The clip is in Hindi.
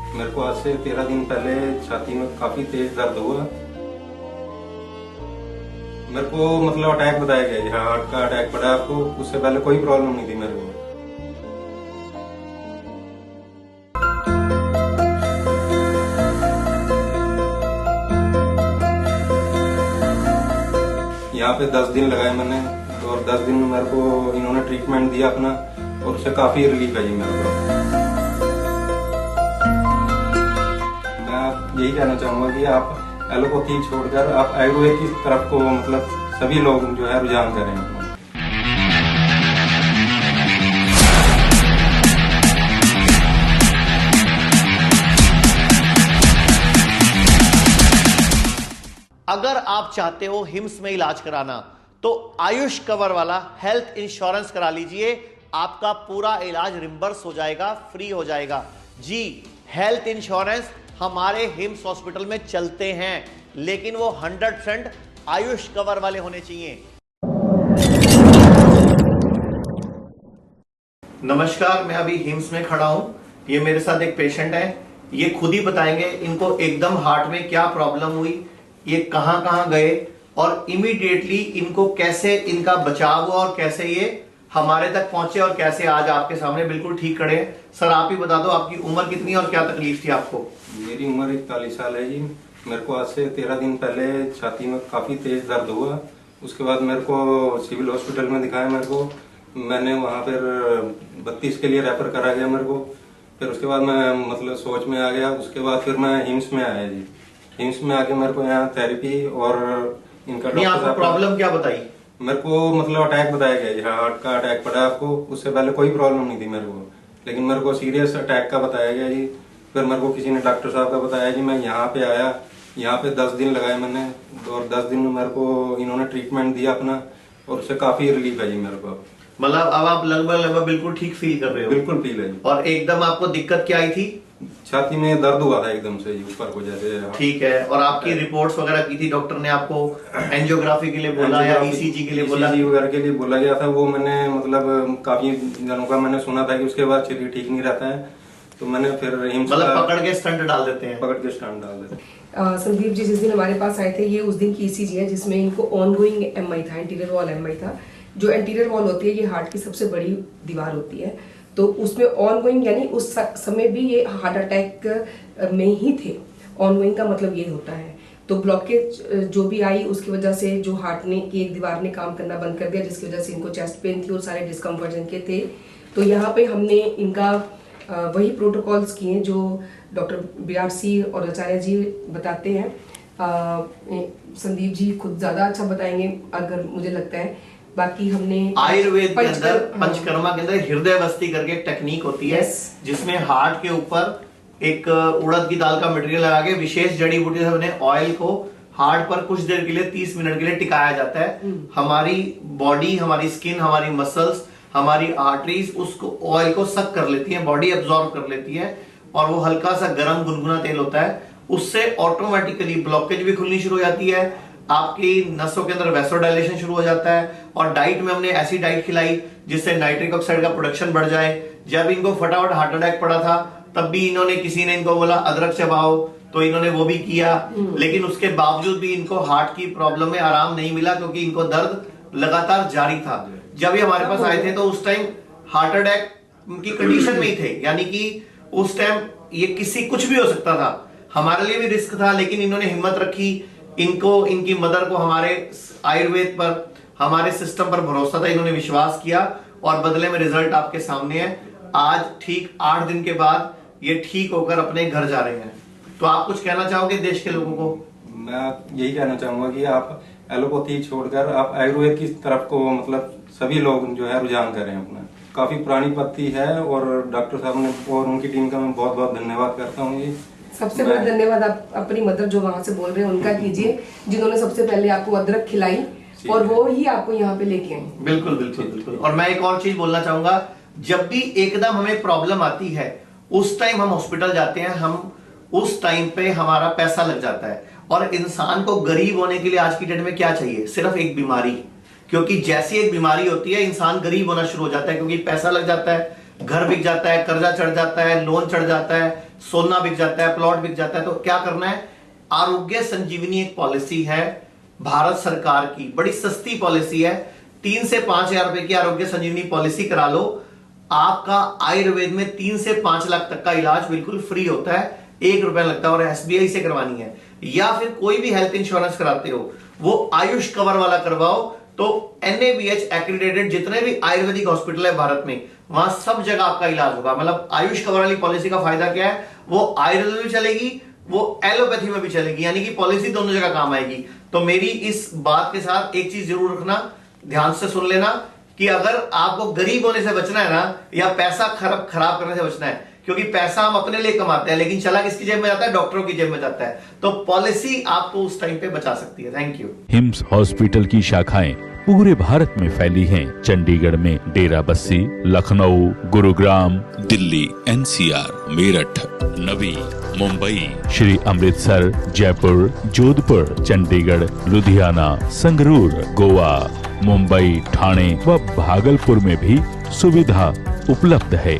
मेरे को आज से 13 दिन पहले छाती में काफी तेज दर्द हुआ। मेरे को मतलब अटैक बताया गया, हाँ हार्ट का अटैक पड़ा आपको। उससे पहले कोई प्रॉब्लम नहीं थी मेरे को। यहाँ पे 10 दिन लगाए मैंने, और 10 दिन में मेरे को इन्होंने ट्रीटमेंट दिया अपना, और उससे काफी रिलीफ है जी मेरे को। मैं यही कहना चाहूंगा कि आप एलोपैथी छोड़कर आप आयुर्वेद की तरफ को मतलब सभी लोग जो है रुझान करें। अगर आप चाहते हो हिम्स में इलाज कराना तो आयुष कवर वाला हेल्थ इंश्योरेंस करा लीजिए। आपका पूरा इलाज रिम्बर्स हो जाएगा, फ्री हो जाएगा। जी, हेल्थ इंश्योरेंस हमारे हिम्स हॉस्पिटल में चलते हैं, लेकिन वो 100% आयुष कवर वाले होने चाहिए। नमस्कार, मैं अभी हिम्स में खड़ा हूं। ये मेरे साथ एक पेशेंट है। ये खुद ही बताएंगे इनको एकदम हार्ट में क्या प्रॉब्लम हुई, ये कहां कहां गए और इमीडिएटली इनको कैसे इनका बचाव हुआ और कैसे ये हमारे तक पहुंचे और कैसे आज आपके सामने बिल्कुल ठीक खड़े हैं। सर आप ही बता दो, आपकी उम्र कितनी है और क्या तकलीफ थी आपको? मेरी उम्र 41 साल है जी। मेरे को आज से 13 दिन पहले छाती में काफी तेज दर्द हुआ। उसके बाद मेरे को सिविल हॉस्पिटल में दिखाया। मेरे को मैंने वहां पर 32 के लिए रेफर करा गया मेरे को। फिर उसके बाद मैं मतलब सोच में आ गया। उसके बाद फिर मैं हिम्स में आया जी। हिम्स में आके मेरे को यहाँ थेरेपी और इनका आपको प्रॉब्लम क्या बताई? मेरे को मतलब अटैक बताया गया, हाँ हार्ट का अटैक पड़ा आपको। उससे पहले कोई प्रॉब्लम नहीं थी मेरे को, लेकिन मेरे को सीरियस अटैक का बताया गया जी। फिर मेरे को किसी ने डॉक्टर साहब का बताया जी। मैं यहाँ पे आया, यहाँ पे 10 दिन लगाए मैंने, और 10 दिन में मेरे को इन्होंने ट्रीटमेंट दिया अपना, और उससे काफी रिलीफ है जी मेरे को। मतलब अब आप लगभग बिल्कुल ठीक फील कर रहे हो? बिल्कुल फील है जी। और एकदम आपको दिक्कत क्या आई थी? छाती में दर्द हुआ था एकदम से ऊपर को जैसे। ठीक है। और आपकी रिपोर्ट्स वगैरह की थी? डॉक्टर ने आपको एंजियोग्राफी के लिए बोला या ईसीजी के लिए बोला? ईसीजी वगैरह के लिए बोला गया था। वो मैंने मतलब काफी जनों का मैंने सुना था कि उसके बाद शरीर ठीक नहीं रहता है, तो मैंने फिर मतलब पकड़ के स्टंट डाल देते हैं? पकड़ के स्टंट डाल देते हैं। संदीप जी जिस दिन हमारे पास आए थे, ये उस दिन की ईसीजी है जिसमें इनको ऑनगोइंग एमआई था, एंटीरियर वॉल एमआई था। जो एंटीरियर वॉल होती है ये हार्ट की सबसे बड़ी दीवार होती है, तो उसमें ऑनगोइंग यानी उस समय भी ये हार्ट अटैक में ही थे। ऑनगोइंग का मतलब ये होता है। तो ब्लॉकेज जो भी आई उसकी वजह से जो हार्ट ने की एक दीवार ने काम करना बंद कर दिया, जिसकी वजह से इनको चेस्ट पेन थी और सारे डिस्कम्फर्ट इनके थे। तो यहाँ पे हमने इनका वही प्रोटोकॉल्स किए जो डॉक्टर बीआरसी और आचार्य जी बताते हैं। संदीप जी खुद ज्यादा अच्छा बताएंगे अगर मुझे लगता है। बाकी हमने आयुर्वेद के अंदर पंचकर्मा के अंदर हृदय बस्ती करके एक टेक्निक होती है, जिसमें हार्ट के ऊपर एक उड़द की दाल का मटेरियल लगा के विशेष जड़ी बूटी से बने ऑयल को हार्ट पर कुछ देर के लिए 30 मिनट के लिए टिकाया जाता है। हमारी बॉडी, हमारी स्किन, हमारी मसल्स, हमारी आर्टरीज उसको ऑयल को सक कर लेती है, बॉडी एब्जॉर्ब कर लेती है, और वो हल्का सा गर्म गुनगुना तेल होता है, उससे ऑटोमेटिकली ब्लॉकेज भी खुलनी शुरू हो जाती है, आपकी नसों के अंदर वैसोडाइलेशन शुरू हो जाता है। और डाइट में हमने ऐसी डाइट खिलाई जिससे नाइट्रिक ऑक्साइड का प्रोडक्शन बढ़ जाए। जब इनको फटाफट हार्ट अटैक पड़ा था तब भी इन्होंने किसी ने इनको बोला अदरक चबाओ, तो इन्होंने वो भी किया, लेकिन उसके बावजूद भी इनको हार्ट की प्रॉब्लम में आराम नहीं मिला, क्योंकि इनको दर्द लगातार जारी था। जब ये हमारे पास आए थे तो उस टाइम हार्ट अटैक की कंडीशन में ही थे, यानी कि उस टाइम ये किसी कुछ भी हो सकता था। हमारे लिए भी रिस्क था, लेकिन इन्होंने हिम्मत रखी। इनको, इनकी मदर को हमारे आयुर्वेद पर, हमारे सिस्टम पर भरोसा था, इन्होंने विश्वास किया और बदले में रिजल्ट आपके सामने है। आज ठीक 8 दिन के बाद ये ठीक होकर अपने घर जा रहे हैं। तो आप कुछ कहना चाहोगे देश के लोगों को? मैं यही कहना चाहूंगा कि आप एलोपैथी छोड़कर आप आयुर्वेद की तरफ को मतलब सभी लोग जो है रुझान करें अपना। काफी पुरानी पद्धति है, और डॉक्टर साहब ने और उनकी टीम का मैं बहुत बहुत धन्यवाद करता हूँ जी। सबसे बड़ा धन्यवाद आप अपनी मदर जो वहां से बोल रहे हैं उनका कीजिए, जिन्होंने सबसे पहले आपको अदरक खिलाई और वो ही आपको यहाँ पे लेके आए। बिल्कुल बिल्कुल बिल्कुल। और मैं एक और चीज बोलना चाहूंगा, जब भी एकदम हमें प्रॉब्लम आती है उस टाइम हम हॉस्पिटल जाते हैं, हम उस टाइम पे हमारा पैसा लग जाता है। और इंसान को गरीब होने के लिए आज की डेट में क्या चाहिए? सिर्फ एक बीमारी। क्योंकि जैसी एक बीमारी होती है इंसान गरीब होना शुरू हो जाता है, क्योंकि पैसा लग जाता है, घर बिक जाता है, कर्जा चढ़ जाता है, लोन चढ़ जाता है, सोना बिक जाता है, प्लॉट बिक जाता है, तो क्या करना है, आरोग्य संजीवनी एक पॉलिसी है भारत सरकार की, बड़ी सस्ती पॉलिसी है, 3 से 5 हजार रुपए की आरोग्य संजीवनी पॉलिसी करा लो, आपका आयुर्वेद में 3 से 5 लाख तक का इलाज बिल्कुल फ्री होता है, 1 रुपया लगता है, और SBI से करवानी है, या फिर कोई भी हेल्थ इंश्योरेंस कराते हो वो आयुष कवर वाला करवाओ, तो NABH एक्रेडिटेड जितने भी आयुर्वेदिक हॉस्पिटल है भारत में, वहां सब जगह आपका इलाज होगा। मतलब आयुष कवर वाली पॉलिसी का फायदा क्या है, वो आयुर्वेद में भी चलेगी, वो एलोपैथी में भी चलेगी, यानी कि पॉलिसी दोनों जगह काम आएगी। तो मेरी इस बात के साथ एक चीज जरूर रखना, ध्यान से सुन लेना, कि अगर आपको गरीब होने से बचना है ना, या पैसा खराब करने से बचना है, क्योंकि पैसा हम अपने लिए कमाते हैं, लेकिन चला किसकी जेब में जाता है, डॉक्टरों की जेब में जाता है, तो पॉलिसी आपको उस टाइम पे बचा सकती है। Thank you. हिम्स हॉस्पिटल की शाखाएं पूरे भारत में फैली हैं। चंडीगढ़ में डेरा बस्सी, लखनऊ, गुरुग्राम, दिल्ली, NCR, मेरठ, नवी, मुंबई, श्री अमृतसर, जयपुर, जोधपुर, चंडीगढ़, लुधियाना, संगरूर, गोवा, मुंबई, ठाणे व भागलपुर में भी सुविधा उपलब्ध है।